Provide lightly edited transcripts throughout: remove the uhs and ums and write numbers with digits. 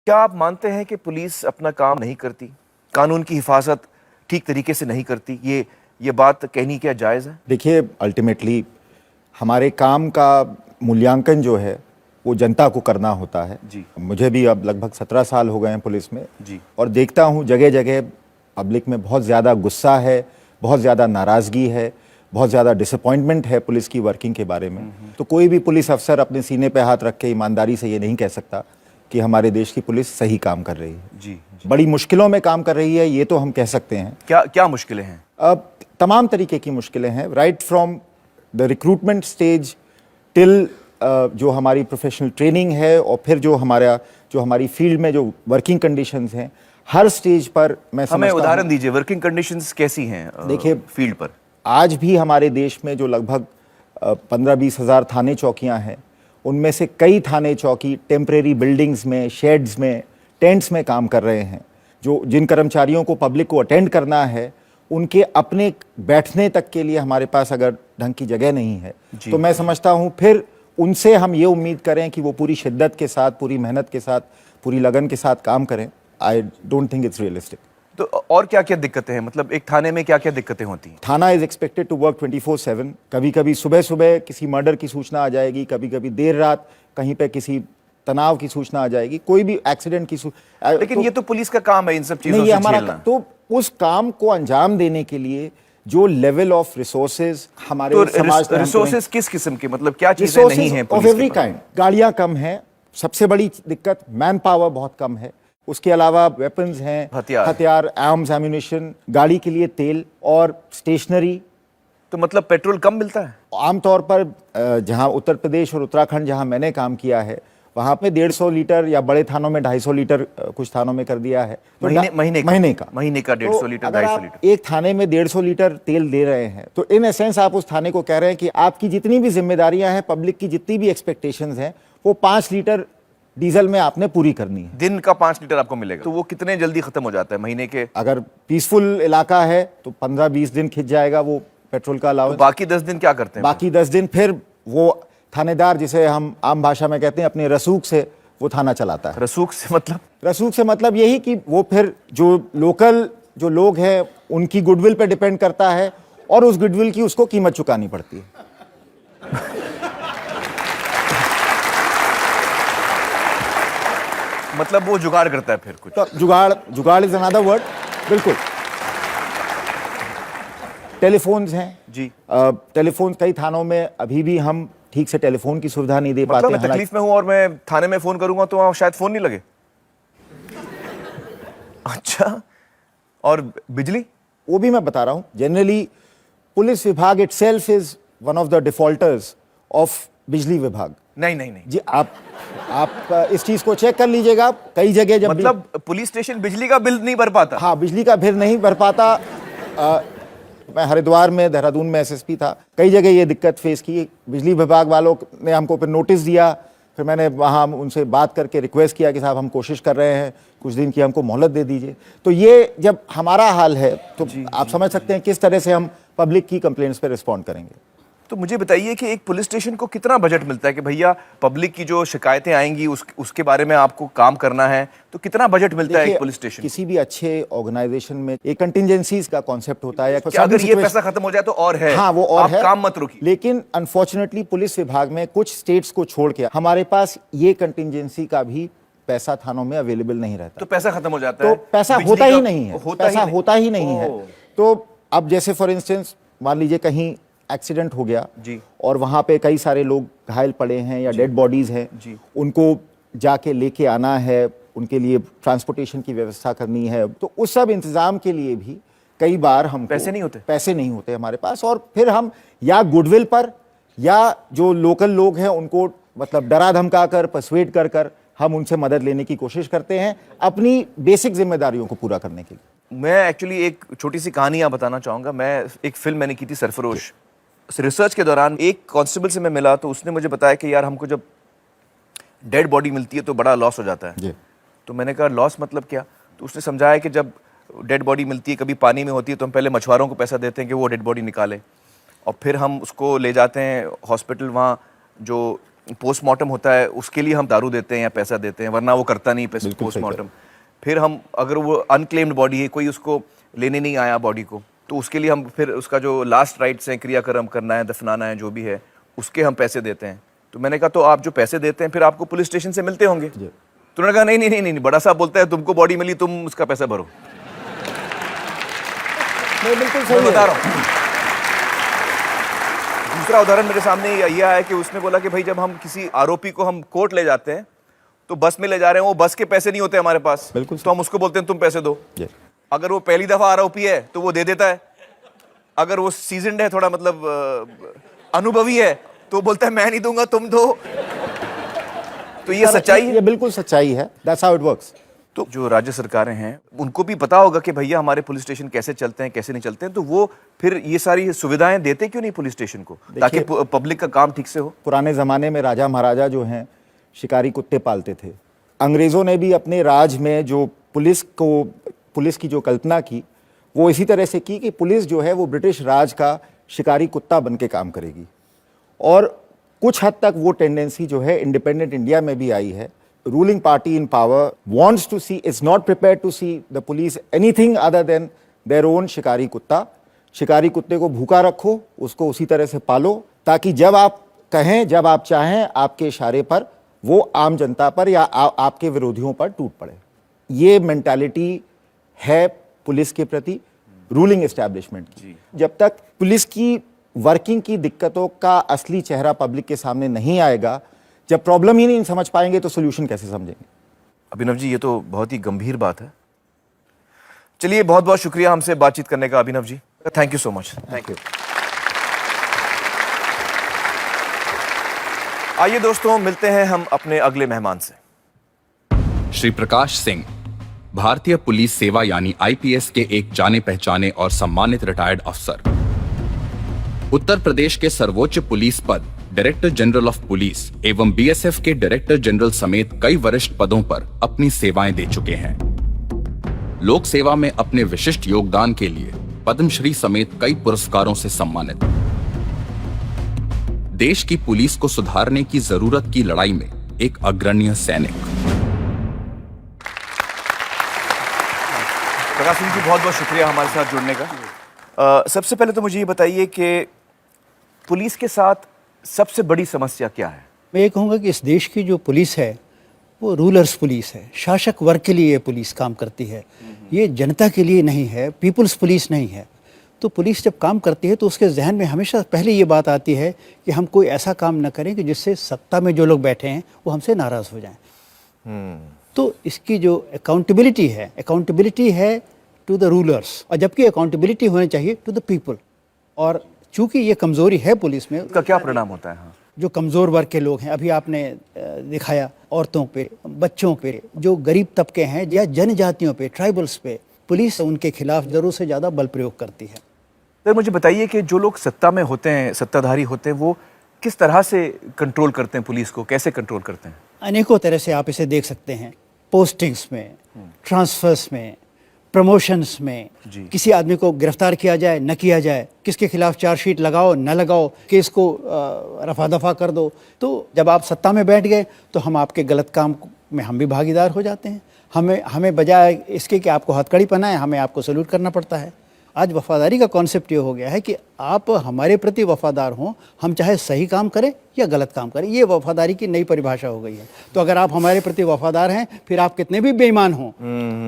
क्या आप मानते हैं कि पुलिस अपना काम नहीं करती, कानून की हिफाजत ठीक तरीके से नहीं करती? ये बात कहनी क्या जायज़ है? देखिए, अल्टीमेटली हमारे काम का मूल्यांकन जो है वो जनता को करना होता है। जी। मुझे भी अब लगभग 17 साल हो गए हैं पुलिस में। जी। और देखता हूँ जगह जगह पब्लिक में बहुत ज़्यादा गुस्सा है, बहुत ज़्यादा नाराज़गी है, बहुत ज़्यादा डिसअपॉइंटमेंट है पुलिस की वर्किंग के बारे में। तो कोई भी पुलिस अफसर अपने सीने पे हाथ रख के ईमानदारी से ये नहीं कह सकता कि हमारे देश की पुलिस सही काम कर रही है। जी। बड़ी मुश्किलों में काम कर रही है, ये तो हम कह सकते हैं। क्या मुश्किलें हैं? अब तमाम तरीके की मुश्किलें हैं, right from the recruitment stage till जो हमारी प्रोफेशनल ट्रेनिंग है और फिर जो हमारी फील्ड में जो वर्किंग कंडीशंस हैं, हर स्टेज पर मैं हमें समझता उदाहरण हूं, दीजिए, वर्किंग कंडीशंस कैसी हैं देखिए, फील्ड पर? आज भी हमारे देश में जो लगभग 15-20 हज़ार थाने चौकियां हैं, उनमें से कई थाने चौकी टेम्परेरी बिल्डिंग्स में, शेड्स में, टेंट्स में काम कर रहे हैं। जिन कर्मचारियों को पब्लिक को अटेंड करना है, उनके अपने बैठने तक के लिए हमारे पास अगर ढंग की जगह नहीं है, तो मैं समझता हूं फिर उनसे हम ये उम्मीद करें कि वो पूरी शिद्दत के साथ, पूरी मेहनत के साथ, पूरी लगन के साथ काम करें। I don't think it's realistic. तो और क्या क्या दिक्कतें हैं? मतलब एक थाने में क्या क्या दिक्कतें होती हैं? थाना इज एक्सपेक्टेड टू वर्क 24/7। कभी कभी सुबह सुबह किसी मर्डर की सूचना आ जाएगी, कभी कभी देर रात कहीं पे किसी तनाव की सूचना आ जाएगी, कोई भी एक्सीडेंट की लेकिन ये तो पुलिस का काम है इन सब चीजों नहीं, से ये हमारा झेलना। तो उस काम को अंजाम देने के लिए जो लेवल ऑफ रिसोर्सेज हमारे तो समाज में रिसोर्सेज किस किस्म के, मतलब क्या चीजें नहीं हैं ऑफ पुलिस एवरी के पास? काइंड। गाड़ियां कम हैं, सबसे बड़ी दिक्कत मैन पावर बहुत कम है। उसके अलावा वेपन्स हैं, हथियार, आर्म्स, एम्यूनिशन, गाड़ी के लिए तेल और स्टेशनरी। तो मतलब पेट्रोल कम मिलता है? आमतौर पर जहां उत्तर प्रदेश और उत्तराखंड जहां मैंने काम किया है, वहां पे 150 लीटर या बड़े थानों में 250 लीटर कुछ थानों में कर दिया है। तो महीने का 150 लीटर, 250 लीटर। एक थाने में 150 लीटर तेल दे रहे हैं, तो इन एसेंस आप उस थाने को कह रहे हैं कि आपकी जितनी भी जिम्मेदारियां हैं, पब्लिक की जितनी भी एक्सपेक्टेशंस हैं, वो 5 लीटर डीजल में आपने पूरी करनी है। दिन का 5 लीटर आपको मिलेगा, तो वो कितने जल्दी खत्म हो जाता है महीने के? अगर पीसफुल इलाका है तो 15-20 दिन खिंच जाएगा वो पेट्रोल का अलाउंस। तो बाकी 10 दिन क्या करते हैं? बाकी 10 दिन फिर वो थानेदार, जिसे हम आम भाषा में कहते हैं, अपने रसूख से वो थाना चलाता है। रसूख से मतलब? रसूख से मतलब यही कि वो फिर जो लोकल जो लोग हैं उनकी गुडविल पे डिपेंड करता है और उस गुडविल की उसको कीमत चुकानी पड़ती है। मतलब वो जुगाड़ करता है फिर कुछ? तो जुगाड़ इज अनदर वर्ड। बिल्कुल। टेलीफोन्स हैं जी। टेलीफोन कई थानों में अभी भी हम ठीक से टेलीफोन की सुविधा नहीं दे पाते। मैं तकलीफ में हूं और मैं थाने में फोन करूंगा तो वहां शायद फोन नहीं लगे। अच्छा, और बिजली? वो भी मैं बता रहा हूं। जनरली पुलिस विभाग itself is one of the defaulters of बिजली विभाग। नहीं जी, आप इस चीज को चेक कर लीजिएगा। कई जगह जब मतलब पुलिस स्टेशन बिजली का बिल नहीं भर पाता? हाँ, बिजली का बिल नहीं भर पाता। मैं हरिद्वार में, देहरादून में एसएसपी था, कई जगह ये दिक्कत फेस की। बिजली विभाग वालों ने हमको फिर नोटिस दिया, फिर मैंने वहाँ उनसे बात करके रिक्वेस्ट किया कि साहब हम कोशिश कर रहे हैं, कुछ दिन की हमको मोहलत दे दीजिए। तो ये जब हमारा हाल है तो आप समझ सकते हैं किस तरह से हम पब्लिक की कंप्लेंट्स पे रिस्पॉन्ड करेंगे। तो मुझे बताइए कि एक पुलिस स्टेशन को कितना बजट मिलता है कि भैया पब्लिक की जो शिकायतें आएंगी उसके बारे में आपको काम करना है, तो कितना बजट मिलता है एक पुलिस स्टेशन? किसी भी अच्छे ऑर्गेनाइजेशन में एक कंटिजेंसीज का कॉन्सेप्ट होता है। या अगर ये पैसा खत्म हो जाए तो और है? हाँ, वो और आप है, काम मत रुकिए। लेकिन अनफॉर्चुनेटली पुलिस विभाग में कुछ स्टेट्स को छोड़ के हमारे पास ये कंटिजेंसी का भी पैसा थानों में अवेलेबल नहीं रहता। तो पैसा खत्म हो जाता है? तो पैसा होता ही नहीं है, पैसा होता ही नहीं है। तो अब जैसे फॉर इंस्टेंस मान लीजिए कहीं एक्सीडेंट हो गया जी, और वहां पे कई सारे लोग घायल पड़े हैं या डेड बॉडीज हैं जी, उनको जाके लेके आना है, उनके लिए ट्रांसपोर्टेशन की व्यवस्था करनी है, तो उस सब इंतजाम के लिए भी कई बार हम पैसे नहीं होते हमारे पास। और फिर हम या गुडविल पर या जो लोकल लोग हैं उनको मतलब डरा धमका कर, पर्सुएड कर कर हम उनसे मदद लेने की कोशिश करते हैं अपनी बेसिक जिम्मेदारियों को पूरा करने के लिए। मैं एक्चुअली एक छोटी सी कहानी यहाँ बताना चाहूँगा। मैं एक फिल्म मैंने की थी सरफरोश। रिसर्च के दौरान एक कांस्टेबल से मैं मिला तो उसने मुझे बताया कि यार हमको जब डेड बॉडी मिलती है तो बड़ा लॉस हो जाता है जी। तो मैंने कहा लॉस मतलब क्या? तो उसने समझाया कि जब डेड बॉडी मिलती है, कभी पानी में होती है, तो हम पहले मछुआरों को पैसा देते हैं कि वो डेड बॉडी निकाले और फिर हम उसको ले जाते हैं हॉस्पिटल। वहाँ जो पोस्टमार्टम होता है उसके लिए हम दारू देते हैं या पैसा देते हैं, वरना वो करता नहीं पोस्टमार्टम। फिर हम अगर वो अनक्लेम्ड बॉडी है, कोई उसको लेने नहीं आया बॉडी को, तो उसके लिए हम फिर उसका जो लास्ट राइट्स हैं, क्रियाक्रम करना है, दफनाना है, जो भी है, उसके हम पैसे देते हैं। तो मैंने कहा तो आप जो पैसे देते हैं फिर आपको पुलिस स्टेशन से मिलते होंगे। तो उन्होंने कहा नहीं नहीं नहीं नहीं, बड़ा साहब बोलता है तुमको बॉडी मिली, तुम उसका पैसा भरो। मैं बिल्कुल मैं सही बता रहा हूँ। दूसरा उदाहरण मेरे सामने ये आया कि उसने बोला कि भाई जब हम किसी आरोपी को हम कोर्ट ले जाते हैं तो बस में ले जा रहे हैं, वो बस के पैसे नहीं होते हमारे पास, बिल्कुल तो हम उसको बोलते हैं तुम पैसे दो। जी। अगर वो पहली दफा आरोपी है तो वो दे देता है, अगर वो सीजनड है, थोड़ा मतलब अनुभवी है, तो बोलता है मैं नहीं दूंगा, तुम दो। तो ये सच्चाई है, ये बिल्कुल सच्चाई है। That's how it works. तो जो राज्य सरकारें हैं उनको भी पता होगा कि भैया हमारे पुलिस स्टेशन कैसे चलते हैं, कैसे नहीं चलते हैं, तो वो फिर ये सारी सुविधाएं देते क्यों नहीं पुलिस स्टेशन को, ताकि पब्लिक का काम ठीक से हो। पुराने ज़माने में राजा महाराजा जो हैं शिकारी कुत्ते पालते थे। अंग्रेज़ों ने भी अपने राज में जो पुलिस की जो कल्पना की, वो इसी तरह से की कि पुलिस जो है वो ब्रिटिश राज का शिकारी कुत्ता बन के काम करेगी। और कुछ हद तक वो टेंडेंसी जो है इंडिपेंडेंट इंडिया में भी आई है। Ruling party in power wants to see, is not prepared to see the police anything other than their own शिकारी कुत्ता। शिकारी कुत्ते को भूखा रखो, उसको उसी तरह से पालो, ताकि जब आप कहें, जब आप चाहें, आपके इशारे पर वो आम जनता पर या आपके विरोधियों पर टूट पड़े। ये मेंटालिटी है पुलिस के प्रति रूलिंग एस्टैब्लिशमेंट की। जब तक पुलिस की वर्किंग की दिक्कतों का असली चेहरा पब्लिक के सामने नहीं आएगा, जब प्रॉब्लम ही नहीं समझ पाएंगे तो सोल्यूशन कैसे समझेंगे। अभिनव जी, ये तो बहुत ही गंभीर बात है। चलिए, बहुत बहुत शुक्रिया हमसे बातचीत करने का Abhinav ji. Thank you so much. Thank you. आइए दोस्तों, मिलते हैं हम अपने अगले मेहमान से। श्री प्रकाश सिंह भारतीय पुलिस सेवा यानी आईपीएस के एक जाने पहचाने और सम्मानित रिटायर्ड अफसर। उत्तर प्रदेश के सर्वोच्च पुलिस पद डायरेक्टर जनरल ऑफ पुलिस एवं बीएसएफ के डायरेक्टर जनरल समेत कई वरिष्ठ पदों पर अपनी सेवाएं दे चुके हैं। लोक सेवा में अपने विशिष्ट योगदान के लिए पद्मश्री समेत कई पुरस्कारों से सम्मानित। देश की पुलिस को सुधारने की जरूरत की लड़ाई में एक अग्रणी सैनिक। प्रकाश सिंह जी, बहुत बहुत शुक्रिया हमारे साथ जुड़ने का। सबसे पहले तो मुझे ये बताइए कि पुलिस के साथ सबसे बड़ी समस्या क्या है? मैं ये कहूँगा कि इस देश की जो पुलिस है वो रूलर्स पुलिस है, शासक वर्ग के लिए ये पुलिस काम करती है, ये जनता के लिए नहीं है, पीपुल्स पुलिस नहीं है। तो पुलिस जब काम करती है तो उसके जहन में हमेशा पहले ये बात आती है कि हम कोई ऐसा काम न करें कि जिससे सत्ता में जो लोग बैठे हैं वो हमसे नाराज़ हो जाएं। तो इसकी जो अकाउंटेबिलिटी है टू द रूलर्स, और जबकि अकाउंटेबिलिटी होनी चाहिए टू द पीपल। और चूंकि ये कमज़ोरी है पुलिस में, उसका क्या परिणाम होता है? हाँ। जो कमज़ोर वर्ग के लोग हैं, अभी आपने दिखाया औरतों पे, बच्चों पे, जो गरीब तबके हैं या जनजातियों पे, ट्राइबल्स पे, पुलिस उनके खिलाफ ज़रूरत से ज़्यादा बल प्रयोग करती है। सर, मुझे बताइए कि जो लोग सत्ता में होते हैं, सत्ताधारी होते हैं, वो किस तरह से कंट्रोल करते हैं पुलिस को, कैसे कंट्रोल करते हैं? अनेकों तरह से आप इसे देख सकते हैं। पोस्टिंग्स में, ट्रांसफर्स में, प्रमोशंस में, किसी आदमी को गिरफ्तार किया जाए न किया जाए, किसके खिलाफ चार्जशीट लगाओ न लगाओ, केस को रफा दफा कर दो। तो जब आप सत्ता में बैठ गए तो हम आपके गलत काम में हम भी भागीदार हो जाते हैं। हमें बजाय इसके कि आपको हथकड़ी पहनाएं, हमें आपको सैल्यूट करना पड़ता है। आज वफादारी का कॉन्सेप्ट ये हो गया है कि आप हमारे प्रति वफादार हों, हम चाहे सही काम करें या गलत काम करें, ये वफादारी की नई परिभाषा हो गई है। तो अगर आप हमारे प्रति वफादार हैं, फिर आप कितने भी बेईमान हों,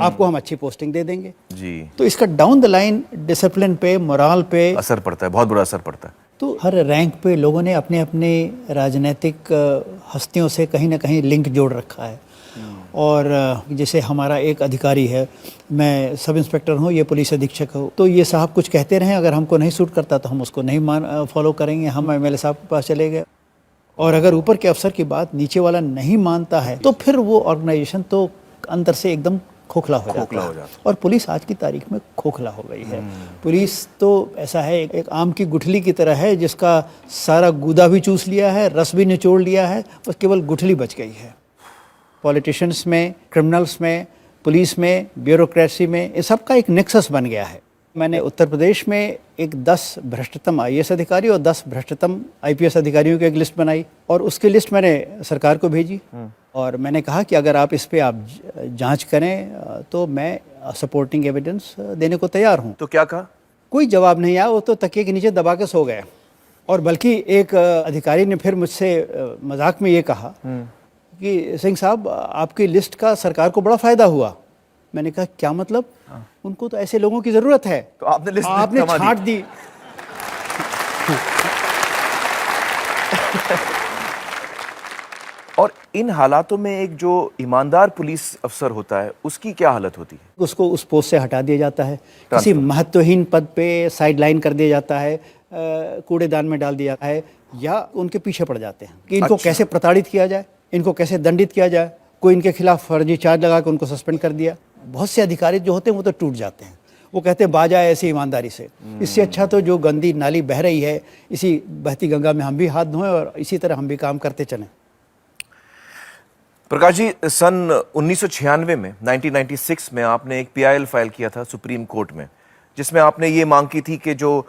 आपको हम अच्छी पोस्टिंग दे देंगे जी। तो इसका डाउन द लाइन डिसिप्लिन पे, मोराल पे असर पड़ता है, बहुत बुरा असर पड़ता है। तो हर रैंक पे लोगों ने अपने अपने राजनीतिक हस्तियों से कहीं ना कहीं लिंक जोड़ रखा है। और जैसे हमारा एक अधिकारी है, मैं सब इंस्पेक्टर हूँ, ये पुलिस अधीक्षक हो, तो ये साहब कुछ कहते रहें, अगर हमको नहीं सूट करता तो हम उसको नहीं फॉलो करेंगे, हम एमएलए साहब के पास चले गए। और अगर ऊपर के अफसर की बात नीचे वाला नहीं मानता है तो फिर वो ऑर्गेनाइजेशन तो अंदर से एकदम खोखला हो जाता है। और पुलिस आज की तारीख में खोखला हो गई है। पुलिस तो ऐसा है, एक आम की गुठली की तरह है जिसका सारा गूदा भी चूस लिया है, रस भी निचोड़ लिया है, बस केवल गुठली बच गई है। पॉलिटिशियंस में, क्रिमिनल्स में, पुलिस में, ब्यूरोक्रेसी में, ये सब का एक नेक्सस बन गया है। मैंने उत्तर प्रदेश में एक 10 भ्रष्टतम आईएएस अधिकारी और 10 भ्रष्टतम आईपीएस अधिकारियों की एक लिस्ट बनाई और उसकी लिस्ट मैंने सरकार को भेजी और मैंने कहा कि अगर आप इस पे आप जांच करें तो मैं सपोर्टिंग एविडेंस देने को तैयार हूं। तो क्या कहा? कोई जवाब नहीं आया, वो तो तकिए के नीचे दबा के सो गए। और बल्कि एक अधिकारी ने फिर मुझसे मजाक में ये कहा कि सिंह साहब आपकी लिस्ट का सरकार को बड़ा फायदा हुआ। मैंने कहा क्या मतलब? उनको तो ऐसे लोगों की जरूरत है। तो आपने लिस्ट आपने थमा दी। छांट दी। और इन हालातों में एक जो ईमानदार पुलिस अफसर होता है उसकी क्या हालत होती है? उसको उस पोस्ट से हटा दिया जाता है, किसी महत्वहीन पद पे साइड लाइन कर दिया जाता है, कूड़ेदान में डाल दिया जाता है या उनके पीछे पड़ जाते हैं कि इनको कैसे प्रताड़ित किया जाए, इनको कैसे दंडित किया जाए। कोई इनके खिलाफ फर्जी चार्ज लगा के उनको सस्पेंड कर दिया। बहुत से अधिकारी जो होते हैं वो तो टूट जाते हैं, वो कहते हैं बाजा ऐसी ईमानदारी से। इससे अच्छा तो जो गंदी नाली बह रही है इसी बहती गंगा में हम भी हाथ धोएं और इसी तरह हम भी काम करते चलें। प्रकाश जी, सन 1996 में 1996 में आपने एक पीआईएल फाइल किया था सुप्रीम कोर्ट में, जिसमें आपने ये मांग की थी कि जो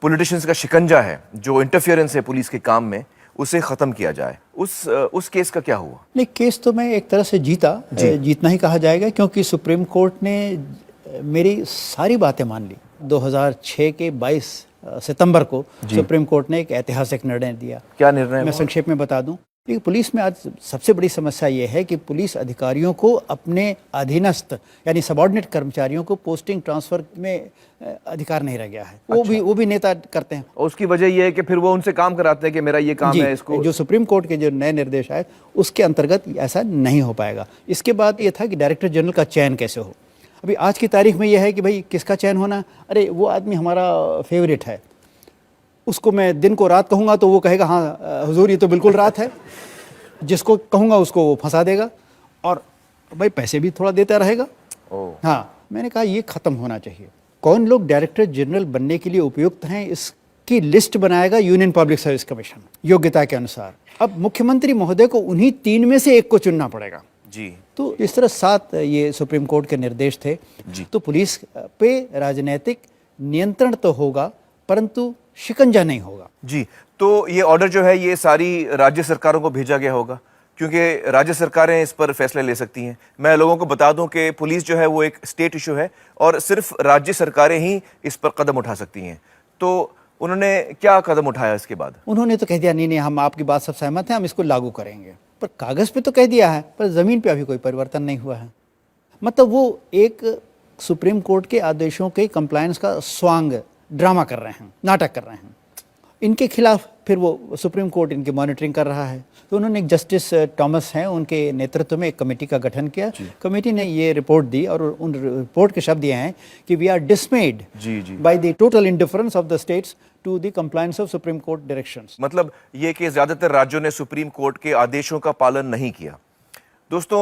पॉलिटिशियंस का शिकंजा है, जो इंटरफियरेंस है पुलिस के काम में, उसे खत्म किया जाए। उस केस का क्या हुआ? नहीं, केस तो मैं एक तरह से जीतना ही कहा जाएगा, क्योंकि सुप्रीम कोर्ट ने मेरी सारी बातें मान ली। 2006 के 22 सितंबर को सुप्रीम कोर्ट ने एक ऐतिहासिक निर्णय दिया। क्या निर्णय? मैं संक्षेप में बता दूं कि पुलिस में आज सबसे बड़ी समस्या ये है कि पुलिस अधिकारियों को अपने अधीनस्थ यानी सबऑर्डिनेट कर्मचारियों को पोस्टिंग ट्रांसफर में अधिकार नहीं रह गया है। वो भी नेता करते हैं। और उसकी वजह यह है कि फिर वो उनसे काम कराते हैं कि मेरा ये काम है। इसको जो सुप्रीम कोर्ट के जो नए निर्देश आए उसके अंतर्गत ऐसा नहीं हो पाएगा। इसके बाद ये था कि डायरेक्टर जनरल का चयन कैसे हो। अभी आज की तारीख में यह है कि भाई किसका चयन होना, अरे वो आदमी हमारा फेवरेट है, उसको मैं दिन को रात कहूँगा तो वो कहेगा हाँ हुजूर ये तो बिल्कुल रात है, जिसको कहूँगा उसको वो फंसा देगा और भाई पैसे भी थोड़ा देता रहेगा। हाँ, मैंने कहा ये खत्म होना चाहिए। कौन लोग डायरेक्टर जनरल बनने के लिए उपयुक्त हैं इसकी लिस्ट बनाएगा यूनियन पब्लिक सर्विस कमीशन योग्यता के अनुसार। अब मुख्यमंत्री महोदय को उन्हीं 3 में से एक को चुनना पड़ेगा जी। तो इस तरह 7 ये सुप्रीम कोर्ट के निर्देश थे जी। तो पुलिस पे राजनीतिक नियंत्रण तो होगा परंतु शिकंजा नहीं होगा जी। तो ये ऑर्डर जो है ये सारी राज्य सरकारों को भेजा गया होगा, क्योंकि राज्य सरकारें इस पर फैसले ले सकती हैं। मैं लोगों को बता दूं कि पुलिस जो है वो एक स्टेट इशू है और सिर्फ राज्य सरकारें ही इस पर कदम उठा सकती हैं। तो उन्होंने क्या कदम उठाया इसके बाद? उन्होंने तो कह दिया नहीं हम आपकी बात सब सहमत हैं, हम इसको लागू करेंगे। पर कागज पे तो कह दिया है, पर जमीन पे अभी कोई परिवर्तन नहीं हुआ है। मतलब वो एक सुप्रीम कोर्ट के आदेशों के कंप्लायंस का स्वांग ड्रामा कर रहे हैं, नाटक कर रहे हैं। इनके खिलाफ फिर वो सुप्रीम कोर्ट इनकी मॉनिटरिंग कर रहा है। तो उन्होंने एक जस्टिस थॉमस हैं, उनके नेतृत्व में एक कमेटी का गठन किया। कमेटी ने ये रिपोर्ट दी और उन रिपोर्ट के शब्द ये हैं कि we are dismayed by the total indifference of the states to the compliance of Supreme Court directions. मतलब ये कि ज्यादातर राज्यों ने सुप्रीम कोर्ट के आदेशों का पालन नहीं किया। दोस्तों,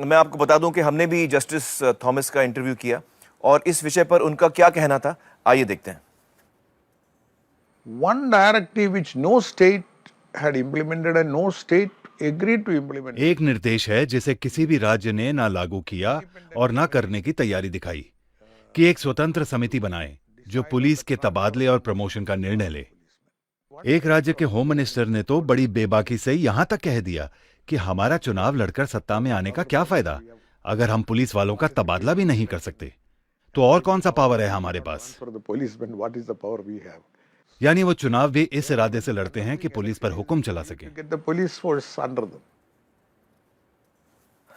मैं आपको बता दूं कि हमने भी जस्टिस थॉमस का इंटरव्यू किया और इस विषय पर उनका क्या कहना था, आइए देखते हैं। One directive which no state had implemented and no state agreed to implement. एक निर्देश है जिसे किसी भी राज्य ने ना लागू किया और ना करने की तैयारी दिखाई कि एक स्वतंत्र समिति बनाए जो पुलिस के तबादले और प्रमोशन का निर्णय ले। एक राज्य के होम मिनिस्टर ने तो बड़ी बेबाकी से यहां तक कह दिया कि हमारा चुनाव लड़कर सत्ता में आने का क्या फायदा अगर हम पुलिस वालों का तबादला भी नहीं कर सकते, तो और कौन सा पावर है हमारे पास। For the policemen, what is the power we have? यानी वो चुनाव भी इस इरादे से लड़ते हैं कि पुलिस पर हुक्म चला सके। Get the police force under them.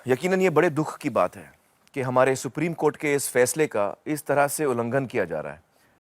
यकीनन ये बड़े दुख की बात है कि हमारे सुप्रीम कोर्ट के इस फैसले का इस तरह से उल्लंघन किया जा रहा है।